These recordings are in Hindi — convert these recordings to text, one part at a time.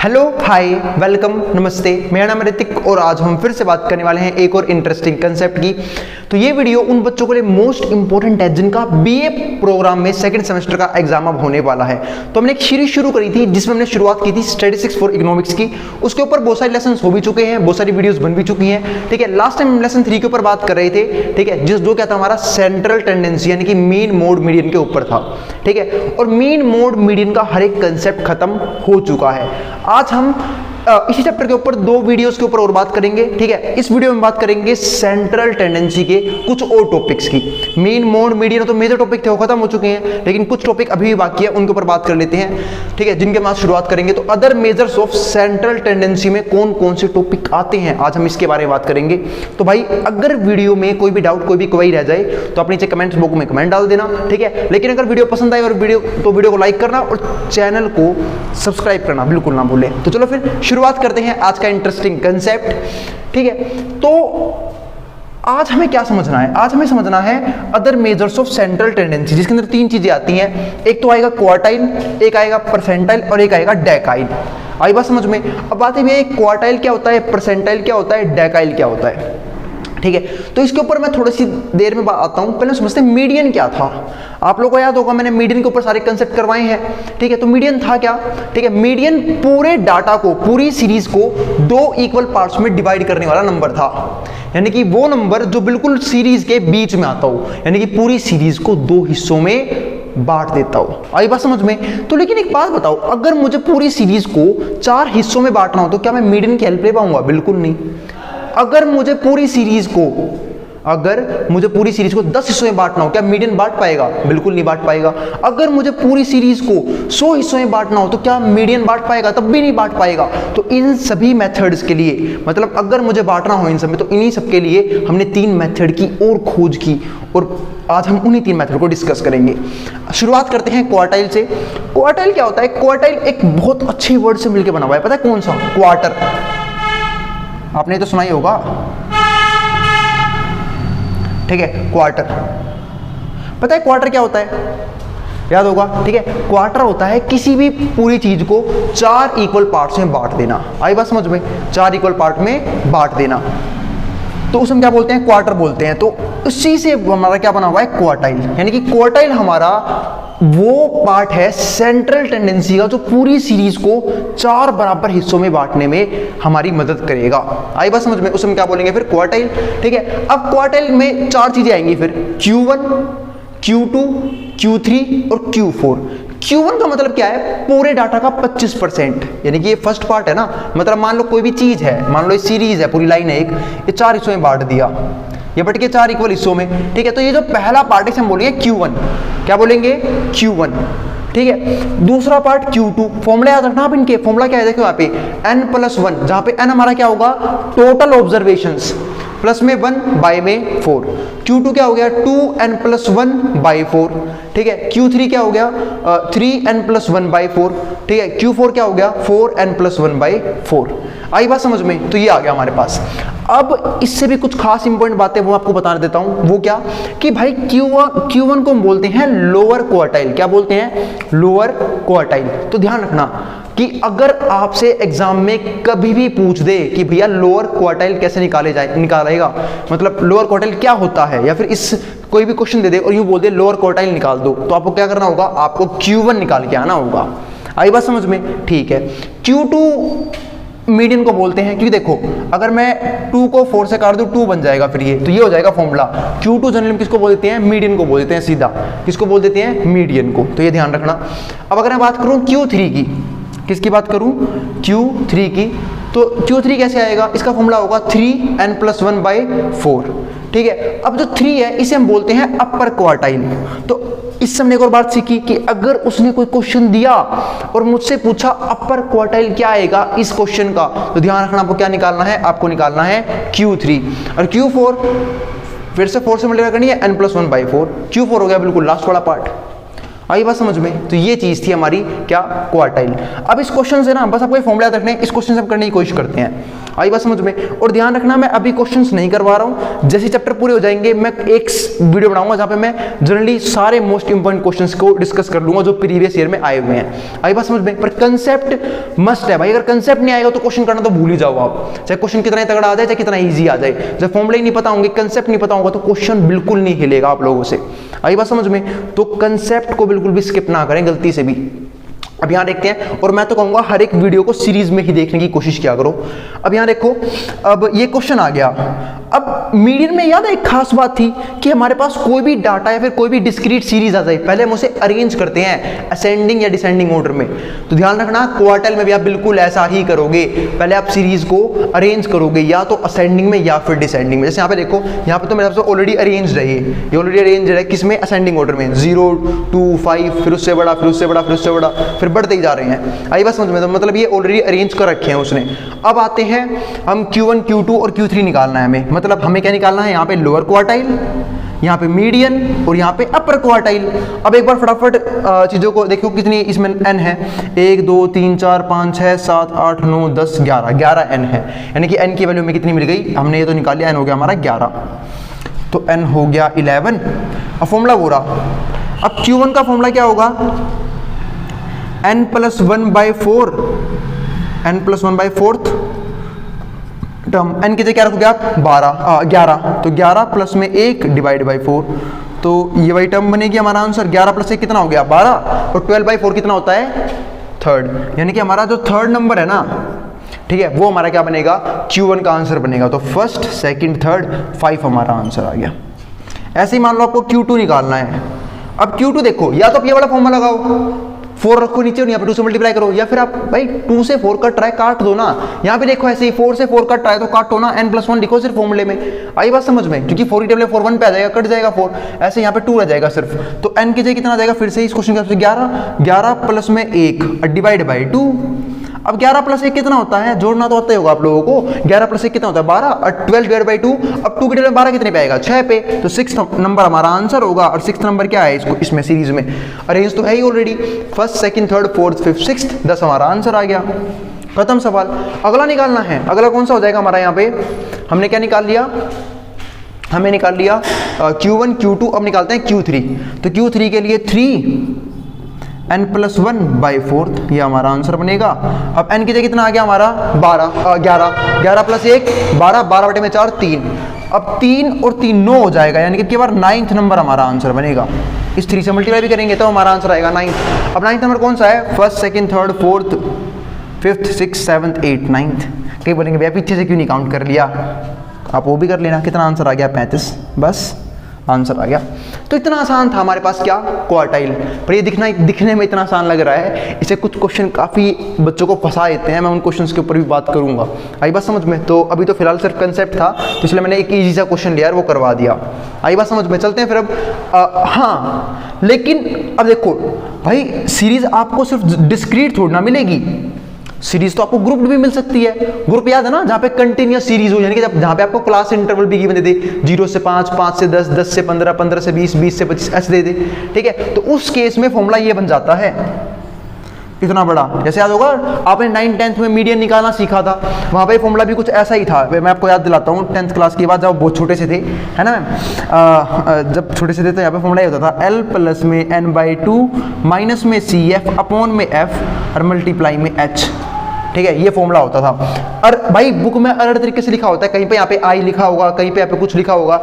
हेलो हाय वेलकम नमस्ते, मेरा नाम है ऋतिक और आज हम फिर से बात करने वाले हैं एक और इंटरेस्टिंग कंसेप्ट की। तो ये वीडियो उन बच्चों के लिए मोस्ट इंपॉर्टेंट है जिनका बीए प्रोग्राम में सेकंड सेमेस्टर का एग्जाम अब होने वाला है। तो हमने एक सीरीज शुरू करी थी जिसमें हमने शुरुआत की थी स्टैटिस्टिक्स फॉर इकोनॉमिक्स की। उसके ऊपर बहुत सारे लेसन हो भी चुके हैं, बहुत सारी वीडियोस बन भी चुकी हैं। ठीक है, लास्ट टाइम हम लेसन 3 के ऊपर बात कर रहे थे। ठीक है, जो क्या था हमारा सेंट्रल टेंडेंसी यानी कि मीन मोड मीडियन के ऊपर था। ठीक है, और मीन मोड मीडियन का हर एक कंसेप्ट खत्म हो चुका है। आज हम इसी चैप्टर के ऊपर 2 वीडियोस के ऊपर और बात करेंगे। ठीक है, इस वीडियो में बात करेंगे सेंट्रल टेंडेंसी के कुछ और टॉपिक्स की। मीन मोड मीडियन तो मेजर टॉपिक थे, वो खत्म हो चुके हैं, लेकिन कुछ टॉपिक अभी भी बाकी है, उनके ऊपर बात कर लेते हैं। ठीक है, जिनके बाद शुरुआत करेंगे। तो other measures of central tendency में कौन कौन से टॉपिक आते हैं, आज हम इसके बारे में बात करेंगे। तो भाई अगर वीडियो में कोई भी डाउट, कोई भी क्वेरी रह जाए तो आप नीचे कमेंट्स बॉक्स में कमेंट डाल देना। ठीक है, लेकिन अगर वीडियो पसंद आए और वीडियो को लाइक करना और चैनल को सब्सक्राइब करना बिल्कुल ना भूलें। तो चलो फिर शुरुआत करते हैं आज का इंटरेस्टिंग कंसेप्ट। ठीक है, तो आज हमें क्या समझना है? आज हमें समझना है other measures of central tendency, जिसके अंदर 3 चीजें आती हैं। एक तो आएगा क्वार्टाइल, एक आएगा परसेंटाइल और एक आएगा डेकाइल। आई बात समझ में? अब बात है क्वार्टाइल क्या होता है, परसेंटाइल क्या होता है, डेकाइल क्या होता है। ठीक है, तो इसके ऊपर मैं थोड़ी सी देर में आता हूं। पहले समझते हैं मीडियन क्या था। आप लोगों को याद होगा मैंने मीडियन के ऊपर सारे कंसेप्ट करवाए हैं। ठीक है, तो मीडियन था क्या? ठीक है, मीडियन पूरे डाटा को, पूरी सीरीज को 2 इक्वल पार्ट्स में डिवाइड करने वाला नंबर था। यानी कि वो नंबर जो बिल्कुल सीरीज के बीच में आता हो, यानी कि पूरी सीरीज को 2 हिस्सों में बांट देता हो। आई बात समझ में? तो लेकिन एक बात बताओ, अगर मुझे पूरी सीरीज को 4 हिस्सों में बांटना हो तो क्या मैं मीडियन की हेल्प ले पाऊंगा? बिल्कुल नहीं। अगर मुझे पूरी सीरीज को 10 हिस्सों में बांटना हो, क्या मीडियन बांट पाएगा? बिल्कुल नहीं बांट पाएगा। अगर मुझे पूरी सीरीज को 100 हिस्सों में बांटना हो तो क्या मीडियन बांट पाएगा? तब भी नहीं बांट पाएगा। तो इन सभी मेथड्स के लिए, मतलब अगर मुझे बांटना हो इन सब में, तो इन्हीं सब के लिए हमने 3 मेथड की और खोज की और आज हम उन्हीं 3 मेथड को डिस्कस करेंगे। शुरुआत करते हैं क्वार्टाइल से। क्वार्टाइल क्या होता है? क्वार्टाइल एक बहुत अच्छे वर्ड से मिलकर बना हुआ है। पता है कौन सा? क्वार्टर। आपने तो सुना ही होगा। ठीक है, क्वार्टर। पता है क्वार्टर क्या होता है? याद होगा। ठीक है, क्वार्टर होता है किसी भी पूरी चीज को 4 इक्वल पार्ट्स में बांट देना। आई बात समझ में? 4 इक्वल पार्ट में बांट देना, तो उसे हम क्या बोलते हैं? क्वार्टर बोलते हैं। तो उसी से हमारा क्या बना हुआ है? क्वार्टाइल। यानी कि क्वार्टाइल हमारा वो पार्ट है सेंट्रल टेंडेंसी का जो पूरी सीरीज को 4 बराबर हिस्सों में बांटने में हमारी मदद करेगा। आई बात समझ में? उसे हम क्या बोलेंगे फिर? क्वार्टाइल। ठीक है, अब क्वार्टाइल में 4 चीजें आएंगी फिर, Q1, Q2, Q3 और Q4। Q1 का मतलब क्या है? पूरे डाटा का 25%, यानी कि ये फर्स्ट पार्ट है ना। मतलब मान लो कोई भी चीज है, मान लो ये सीरीज है, पूरी लाइन है एक, ये 4 हिस्सों में बांट दिया, ये बट के 4 इक्वल हिस्सों में। ठीक है, तो ये जो पहला पार्ट है हम बोलेंगे Q1। क्या बोलेंगे? Q1। ठीक है, दूसरा पार्ट Q2। फॉर्मूला याद रखना आप इनके। फॉर्मूला क्या है? देखो यहाँ पे n+1, जहां पे n हमारा क्या होगा? टोटल ऑब्जर्वेशंस, प्लस में 1 बाय में 4। Q2 क्या हो गया? 2n+1 bye 4। ठीक है, Q3 क्या हो गया? 3n+1 bye 4। ठीक है, Q4 क्या हो गया? 4n+1 bye 4। आई बात समझ में? तो ये आ गया हमारे पास। अब इससे भी कुछ खास इंपॉर्टेंट बातें वो आपको बता देता हूं। वो क्या कि भाई Q1 को हम बोलते हैं लोअर क्वार्टाइल। क्या बोलते हैं? Lower quartile. तो ध्यान रखना कि अगर आपसे एग्जाम में कभी भी पूछ दे कि भैया लोअर क्वार्टाइल कैसे निकालेगा, मतलब लोअर क्वार्टाइल क्या होता है, या फिर इस कोई भी क्वेश्चन दे दे और यूं बोल दे लोअर क्वार्टाइल निकाल दो, तो आपको क्या करना होगा? आपको Q1 निकाल के आना होगा। आई बात समझ में? ठीक है, Q2 मीडियन को बोलते हैं, क्योंकि देखो अगर मैं 2 को 4 से काट दूं 2 बन जाएगा, फिर ये हो जाएगा फॉर्मूला। Q2 जनरली में किसको बोल देते हैं? मीडियन को बोल देते हैं सीधा। किसको बोल देते हैं? मीडियन को। तो ये ध्यान रखना। अब अगर मैं बात करूं Q3 की, किसकी बात करूं? Q3 की। तो Q3 कैसे आएगा? इसका फॉर्मूला होगा 3n+1 बाय 4। ठीक है, अब जो 3 है इसे हम बोलते हैं अपर क्वार्टाइल। तो इससे हमने एक और बात सीखी कि अगर उसने कोई क्वेश्चन दिया और मुझसे पूछा अपर क्वार्टाइल क्या आएगा इस क्वेश्चन का, तो ध्यान रखना आपको क्या निकालना है? आपको निकालना है Q3। और Q4 फिर से 4 से मल्टीप्लाई करनी है, n+1 बाय 4। Q4 हो गया बिल्कुल लास्ट वाला पार्ट। आई बात समझ में? तो ये चीज थी हमारी क्या, क्वार्टाइल। अब इस क्वेश्चन से ना बस आपको फॉर्मूला याद रखना है, इस क्वेश्चन से हम करने की कोशिश करते हैं। आई बात समझ में? और ध्यान रखना मैं अभी क्वेश्चंस नहीं करवा रहा हूं, जैसे चैप्टर पूरे हो जाएंगे मैं एक वीडियो बनाऊंगा जहां पे मैं जनरली सारे मोस्ट इंपोर्टेंट क्वेश्चंस को डिस्कस कर लूंगा जो प्रीवियस ईयर में आए हुए हैं। आई बात समझ में? पर कंसेप्ट मस्ट है भाई, अगर कंसेप्ट नहीं आएगा तो क्वेश्चन करना तो भूल ही जाओ आप, चाहे क्वेश्चन कितना ही तगड़ा आ जाए चाहे कितना ईजी आ जाए। जब फॉर्मूले ही नहीं पता होंगे, कंसेप्ट नहीं पता होगा तो क्वेश्चन बिल्कुल नहीं हिलेगा आप लोगों से। आई बात समझ में? तो कंसेप्ट को बिल्कुल भी स्किप ना करें गलती से भी। अब यहां देखते हैं, और मैं तो कहूंगा हर एक वीडियो को सीरीज में ही देखने की कोशिश किया करो। अब यहां देखो, अब ये क्वेश्चन आ गया। अब मीडियन में याद है एक खास बात थी कि हमारे पास कोई भी डाटा या फिर कोई भी डिस्क्रीट सीरीज आ जाए, पहले हम उसे अरेंज करते हैं असेंडिंग या डिसेंडिंग ऑर्डर में। तो ध्यान रखना क्वार्टाइल में भी आप बिल्कुल ऐसा ही करोगे, पहले आप सीरीज को अरेंज करोगे या तो असेंडिंग में या फिर डिसेंडिंग में। जैसे यहाँ पे देखो, यहाँ पे तो मेरे पास ऑलरेडी अरेंज है, ये ऑलरेडी अरेंज है किसमें, असेंडिंग ऑर्डर में, 0 2 5 फिर उससे बड़ा फिर उससे बड़ा फिर उससे बड़ा फिर बढ़ते ही जा रहे हैं। आई बात समझ में? तो मतलब ये ऑलरेडी अरेंज कर रखे हैं उसने। अब आते हैं हम Q1 Q2 और Q3 निकालना है हमें, मतलब हमें क्या निकालना है, यहाँ पे लोअर क्वार्टाइल, यहाँ पे मीडियन और यहाँ पे अपर क्वार्टाइल। अब एक बार फटाफट चीजों को देखो कितनी इसमें n है, 1 2 3 4 5 6 7 8 9 10 11 n है, यानी कि n की वैल्यू में कितनी मिल गई, हमने ये तो निकाल लिया, n हो गया हमारा 11, तो n हो गया 11। अब फॉर्मूला हो रहा, अब Q1 का फॉर्मूला क्या होगा, n + 1/4, n + 1/4 टर्म, n की जगह क्या रखोगे आप, 11, तो 11 प्लस में 1 डिवाइड बाई 4, तो ये वही टर्म बनेगी हमारा आंसर। 11 प्लस 1 कितना हो गया, 12, और 12/4 कितना होता है, थर्ड, यानी कि हमारा जो थर्ड नंबर है ना, ठीक है, वो हमारा क्या बनेगा, Q1 का आंसर बनेगा। तो फर्स्ट सेकंड थर्ड 5 हमारा आंसर आ गया। ऐसे ही मान लो आपको Q2 निकालना है। अब Q2 देखो, या तो आप ये वाला फॉर्मूला लगाओ, 4 रखो नीचे और यहाँ पे 2 से मल्टीप्लाई करो, या फिर आप भाई 2 से 4 का ट्राई काट दो ना। यहाँ पे देखो ऐसे ही 4 से 4 का ट्राई तो काटो ना, n + 1 लिखो सिर्फ फॉर्मूले में। आई बात समझ में? क्योंकि 4 की टेबल 4 1 पे आ जाएगा, कट जाएगा 4, ऐसे यहाँ पे 2 रह जाएगा सिर्फ। तो n की जगह कितना आ जाएगा, फिर से इस क्वेश्चन के हिसाब से 11 प्लस में 1 डिवाइड बाई 2। अब 11 प्लस 1 कितना होता है, जोड़ना तो आता ही होगा आप लोगों को, 11 प्लस 1 कितना होता है, 12, और 12 डिवाइड बाई 2, अब 2 की टेबल में 12 कितने पे आएगा, 6 पे, तो 6th नंबर हमारा आंसर होगा। और 6th नंबर क्या है इसको, इसमें सीरीज में अरेंज तो है ही already, first second third fourth fifth 6th, 10 हमारा आंसर आ गया। खत्म सवाल। अगला निकालना है, अगला कौन सा हो जाएगा हमारा, यहाँ पे हमने क्या निकाल लिया, हमें निकाल लिया Q1 Q2, अब निकालते हैं Q3। तो Q3 के लिए 3 n + 1/4, ये हमारा आंसर बनेगा। अब n की जगह कितना आ गया हमारा, 11 प्लस 1 12, 12 बटे में 4 3, अब 3 और 3 9 हो जाएगा, यानी कि बार 9th नंबर हमारा आंसर बनेगा। इस 3 से मल्टीप्लाई भी करेंगे तो हमारा आंसर आएगा 9th। अब 9th नंबर कौन सा है, first second third fourth fifth 6th 7th 8th 9th। कहीं बोलेंगे भैया पीछे से क्यों नहीं काउंट कर लिया, आप वो भी कर लेना। कितना आंसर आ गया, 35, बस आंसर आ गया। तो इतना आसान था हमारे पास क्या, क्वार्टाइल। पर ये दिखने में इतना आसान लग रहा है, इसे कुछ क्वेश्चन काफ़ी बच्चों को फंसा देते हैं, मैं उन क्वेश्चंस के ऊपर भी बात करूंगा। आई बात समझ में? तो अभी तो फिलहाल सिर्फ कंसेप्ट था, तो इसलिए मैंने एक ईजी सा क्वेश्चन लिया वो करवा दिया। आई बात समझ में? चलते हैं फिर अब। हाँ, लेकिन अब देखो भाई, सीरीज आपको सिर्फ डिस्क्रीट थोड़ी ना मिलेगी, सीरीज तो आपको ग्रुप भी मिल सकती है। ग्रुप याद है ना, जहाँ पे कंटिन्यूअस सीरीज हो, यानी कि जहाँ पे आपको क्लास इंटरवल भी गिवन दे, 0 से 5, 5 से 10, 10 से 15, 15 से 20, 20 से 25 ऐसे दे दे, ठीक है। तो उस केस में फॉर्मूला ये बन जाता है इतना बड़ा। जैसे याद होगा आपने 9th 10th में मीडियन निकालना सीखा था, वहाँ पे फॉर्मूला भी कुछ ऐसा ही था। मैं आपको याद दिलाता हूँ, 10th क्लास के बाद जब बहुत छोटे से थे, है ना मैम, जब छोटे से थे तो यहाँ पे फॉर्मूला ये होता था, L प्लस में n/2 माइनस में CF अपॉन में F और मल्टीप्लाई में H, ठीक है, ये फॉर्मूला होता था। और भाई बुक में अलग तरीके से लिखा होता है, कहीं पे यहाँ पे आई लिखा होगा, कहीं पे यहाँ पे कुछ लिखा होगा,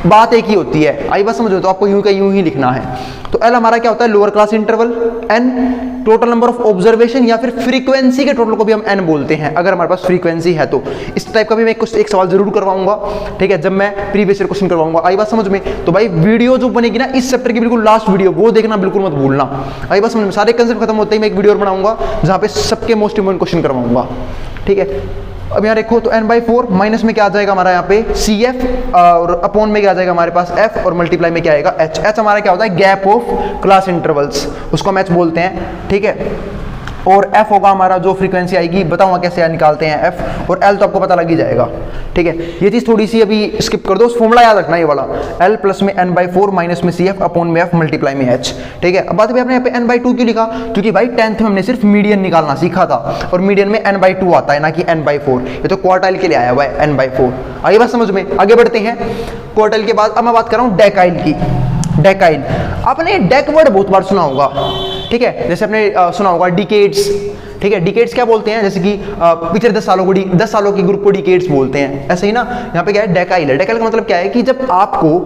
बात एक ही होती है। आई बस समझो, तो आपको यूं का यूं ही लिखना है। तो एल हमारा क्या होता है, lower class interval, N total number of observation या फिर फ्रीक्वेंसी के टोटल को भी हम एन बोलते हैं, अगर हमारे पास फ्रीक्वेंसी है तो। इस टाइप का भी मैं कुछ एक सवाल जरूर करवाऊंगा, ठीक है, जब मैं प्रीवियस ईयर क्वेश्चन करवाऊंगा। आई बात समझ में? तो भाई वीडियो जो बनेगी ना इस चैप्टर की बिल्कुल लास्ट वीडियो, वो देखना बिल्कुल मत भूलना। आई बात समझ में? सारे कंसेप्ट खत्म होते ही मैं एक वीडियो बनाऊंगा जहां पे सबके मोस्ट इंपोर्टेंट क्वेश्चन करवाऊंगा, ठीक है। अब यहाँ देखो, तो n/4 माइनस में क्या आ जाएगा हमारा यहाँ पे CF, और अपॉन में क्या आ जाएगा हमारे पास F, और मल्टीप्लाई में क्या आएगा H। H हमारा क्या होता है, गैप ऑफ क्लास इंटरवल्स, उसको हम H बोलते हैं, ठीक है। और एफ होगा हमारा जो फ्रीक्वेंसी आएगी, बताऊंगा कैसे निकालते हैं एफ, और एल तो आपको पता लग ही जाएगा, ठीक है। ये चीज थोड़ी सी अभी स्किप कर दो, फॉर्मूला याद रखना ये वाला, एल प्लस में n/4 माइनस में सी एफ अपॉन में एफ मल्टीप्लाई में एच, ठीक है। अब बात भी आपने यहाँ पे n/2 क्यों लिखा, क्योंकि भाई 10th में हमने सिर्फ मीडियन निकालना सीखा था, और मीडियन में n/2 आता है ना कि n/4, ये तो क्वार्टाइल के लिए आया हुआ है n/4। आइए बात समझ में, आगे बढ़ते हैं। क्वार्टाइल के बाद अब मैं बात कर रहा हूँ डेकाइल की। डेकाइल, आपने डेक वर्ड बहुत बार सुना होगा, ठीक है, जैसे आपने सुना होगा डिकेड्स, ठीक है। डिकेड्स क्या बोलते हैं, जैसे कि पिछले 10 सालों को 10 सालों के ग्रुप को डिकेड्स बोलते हैं, ऐसे ही ना यहाँ पे क्या है डेकाइल है। डेकाइल का मतलब क्या है कि जब आपको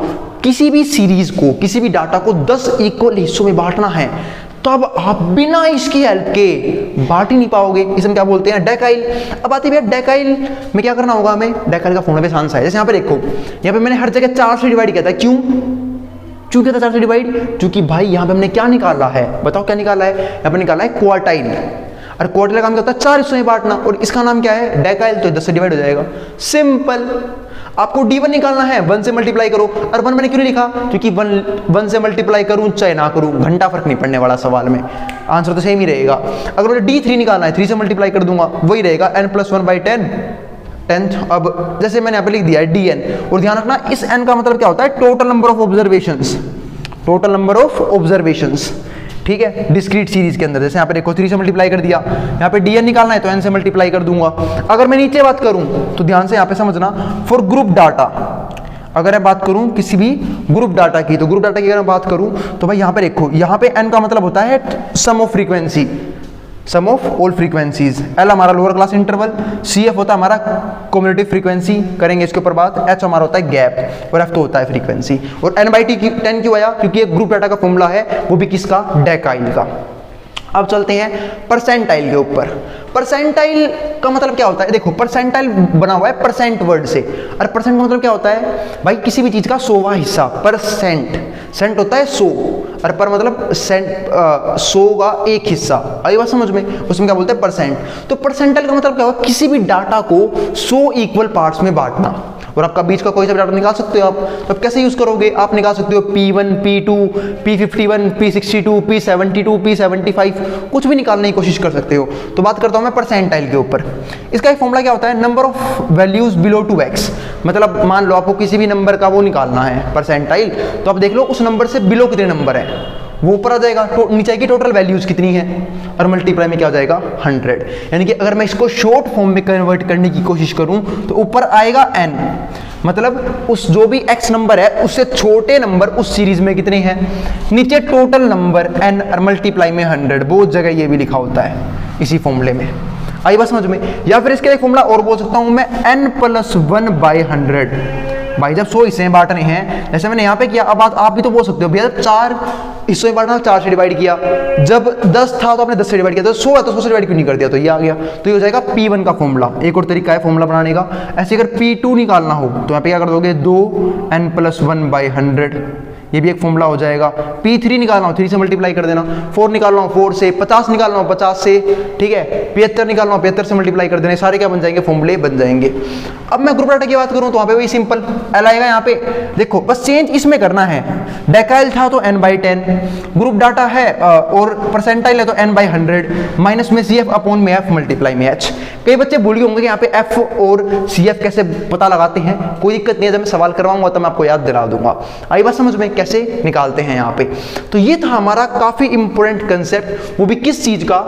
किसी भी सीरीज को, किसी भी डाटा को 10 इक्वल हिस्सों में बांटना है, तब आप बिना इसकी हेल्प के बांट ही नहीं पाओगे, इसे हम क्या बोलते हैं डेकाइल। अब आती है डेकाइल में क्या करना होगा हमें, डेकाइल का फॉर्मूला आसान सा है। जैसे यहाँ पे देखो, यहाँ पे मैंने हर जगह 4 से डिवाइड किया था, क्यों किया था 4 से डिवाइड, क्योंकि भाई यहाँ पे हमने क्या निकाला है, बताओ क्या निकाला है, यहाँ पे निकाला है क्वार्टाइल, और क्वार्टाइल का काम क्या होता है 4 हिस्सों में बांटना, और इसका नाम क्या है डेकाइल, तो 10 से डिवाइड हो जाएगा, सिंपल। आपको d1 निकालना है, 1 से मल्टीप्लाई करो, और 1 मैंने क्यों नहीं लिखा, क्योंकि 1 से मल्टीप्लाई करूं चाहे ना करूं घंटा फर्क नहीं पड़ने वाला सवाल में, आंसर तो सेम ही रहेगा। अगर मुझे d3 निकालना है, 3 से मल्टीप्लाई कर दूंगा, वही रहेगा n+1/10 10th। अब जैसे मैंने यहाँ पे लिख दिया है dn, और ध्यान रखना इस n का मतलब क्या होता है, total number of observations, total number of observations, ठीक है, डिस्क्रीट सीरीज के अंदर। जैसे यहाँ पे देखो 3 से मल्टीप्लाई कर दिया, यहाँ पे dn निकालना है तो n से मल्टीप्लाई कर दूंगा। अगर मैं नीचे बात करूं तो ध्यान से यहाँ पे समझना, फॉर ग्रुप डाटा, अगर मैं बात करूं किसी भी ग्रुप डाटा की, तो ग्रुप डाटा की अगर मैं बात करूं तो भाई यहाँ पे देखो, यहाँ पे n का मतलब होता है sum of frequency, sum of all frequencies, L हमारा lower class interval, C F होता है हमारा कम्युलेटिव फ्रीक्वेंसी, करेंगे इसके ऊपर बात, एच हमारा होता है गैप, और एफ तो होता है फ्रीक्वेंसी। और n/10 क्यों आया, क्योंकि एक ग्रुप डाटा का फॉर्मूला है, वो भी किसका, डेकाइल का। अब चलते हैं परसेंटाइल के ऊपर। परसेंटाइल का मतलब क्या होता है, देखो परसेंटाइल बना हुआ है परसेंट वर्ड से, और परसेंट का मतलब क्या होता है भाई, किसी भी चीज का 100वां हिस्सा, परसेंट, सेंट होता है 100, और पर मतलब सेंट 100 का एक हिस्सा, आई बात समझ में, उसमें क्या बोलते हैं परसेंट। तो परसेंटाइल का मतलब क्या होगा, किसी भी डाटा को 100 इक्वल पार्ट्स में बांटना, और आपका बीच का कोई सा डाटा निकाल सकते हो आप, तो आप कैसे यूज करोगे, आप निकाल सकते हो P1, P2, P51, P62, P72, P75, कुछ भी निकालने की कोशिश कर सकते हो। तो बात करता हूं मैं परसेंटाइल के ऊपर। इसका एक फॉर्मूला क्या होता है, number of values below 2x, मतलब मान लो आपको किसी भी नंबर का वो निकालना है परसेंटाइल, तो आप देख लो उस नंबर से बिलो कितने नंबर है, वो ऊपर आ जाएगा, तो नीचे की टोटल वैल्यूज कितनी है, और मल्टीप्लाई में क्या हो जाएगा 100। यानी कि अगर मैं इसको शॉर्ट फॉर्म में कन्वर्ट करने की कोशिश करूं तो ऊपर आएगा n, मतलब उस जो भी x नंबर है उससे छोटे नंबर उस सीरीज में कितने हैं, नीचे टोटल नंबर n, और मल्टीप्लाई में 100, बहुत जगह ये भी लिखा होता है इसी फॉर्मूले में, आई बात समझ में। या फिर इसके लिए फॉर्मूला और बोल सकता हूं मैं, n+1/100, भाई जब 100 हिस्से में बांटने हैं, जैसे मैंने यहाँ पे किया, अब आप भी तो बोल सकते हो भैया 4 हिस्सों में बांटना, 4 से डिवाइड किया, जब 10 था तो आपने 10 से डिवाइड किया, तो 100 है तो 100 से डिवाइड क्यों नहीं कर दिया, तो ये आ गया, तो ये हो जाएगा P1 का फॉर्मूला। एक और तरीका है फॉर्मूला बनाने का, ऐसे अगर P2 निकालना हो तो यहाँ पे क्या कर दोगे, 2n+1/100, ये भी एक फॉर्मूला हो जाएगा। P3 निकालना हो 3 से मल्टीप्लाई कर देना, 4 निकालना हो 4 से, 50 निकालना हो 50 से, ठीक है, 75 निकालना हो 75 से मल्टीप्लाई कर देना, सारे क्या बन जाएंगे, फॉर्मूले बन जाएंगे। अब मैं ग्रुप डाटा की बात करूं तो वहां पे वही सिंपल एल आएगा, यहाँ पे देखो बस चेंज इसमें करना है, डेकाइल था तो n/10, ग्रुप डाटा है और परसेंटाइल है तो n/100, माइनस में CF अपॉन में F मल्टीप्लाई में H। कई बच्चे भूल गए होंगे कि यहाँ पे F और CF कैसे पता लगाते हैं, कोई दिक्कत नहीं है, जब मैं सवाल करवाऊंगा तो मैं आपको याद दिला दूंगा, आई बात समझ में कैसे निकालते हैं यहाँ पे। तो ये था हमारा काफी इंपॉर्टेंट कंसेप्ट, वो भी किस चीज का,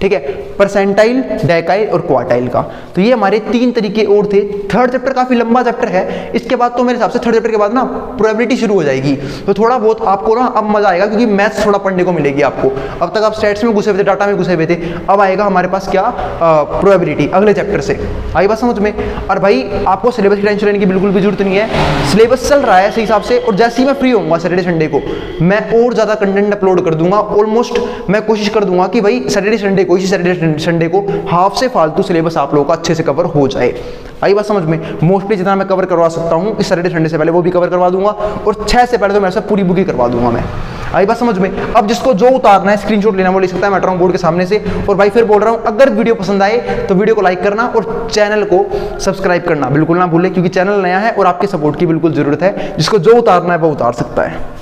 ठीक है, परसेंटाइल, डेकाइल और क्वार्टाइल का। तो ये हमारे 3 तरीके और थे। थर्ड चैप्टर काफी लंबा चैप्टर है, इसके बाद तो मेरे हिसाब से थर्ड चैप्टर के बाद ना प्रोबेबिलिटी शुरू हो जाएगी, तो थोड़ा बहुत आपको ना अब मजा आएगा, क्योंकि मैथ्स थोड़ा पढ़ने को मिलेगी आपको। अब तक आप स्टैट्स में घुसे हुए थे, डाटा में घुसे हुए थे, अब आएगा हमारे पास क्या, प्रोबेबिलिटी अगले चैप्टर से, आई बात समझ में। और भाई आपको सिलेबस की टेंशन लेने की बिल्कुल भी जरूरत नहीं है, सिलेबस चल रहा है इस हिसाब से, और जैसे ही मैं फ्री होऊंगा सैटरडे संडे को मैं और ज्यादा कंटेंट अपलोड कर दूंगा। ऑलमोस्ट मैं कोशिश कर दूंगा कि भाई सैटरडे संडे को, इसी सैटरडे संडे को हाफ से फालतू सिलेबस आप लोगों का अच्छे से कवर हो जाए, आई बात समझ में। मोस्टली जितना मैं कवर करवा सकता हूं इस सैटरडे संडे से पहले वो भी कवर करवा दूंगा, और 6 से पहले तो मेरे से पूरी बुक ही करवा दूंगा मैं, आई बात समझ में। अब जिसको जो उतारना है, स्क्रीनशॉट लेना वो ले सकता है, मैं बैठ रहा हूं बोर्ड के सामने से। और भाई फिर बोल रहा हूं, अगर वीडियो पसंद आए तो वीडियो को लाइक करना और चैनल को सब्सक्राइब करना बिल्कुल ना भूलें, क्योंकि चैनल नया है और आपके सपोर्ट की बिल्कुल जरूरत है। जिसको जो उतारना है वो उतार सकता है।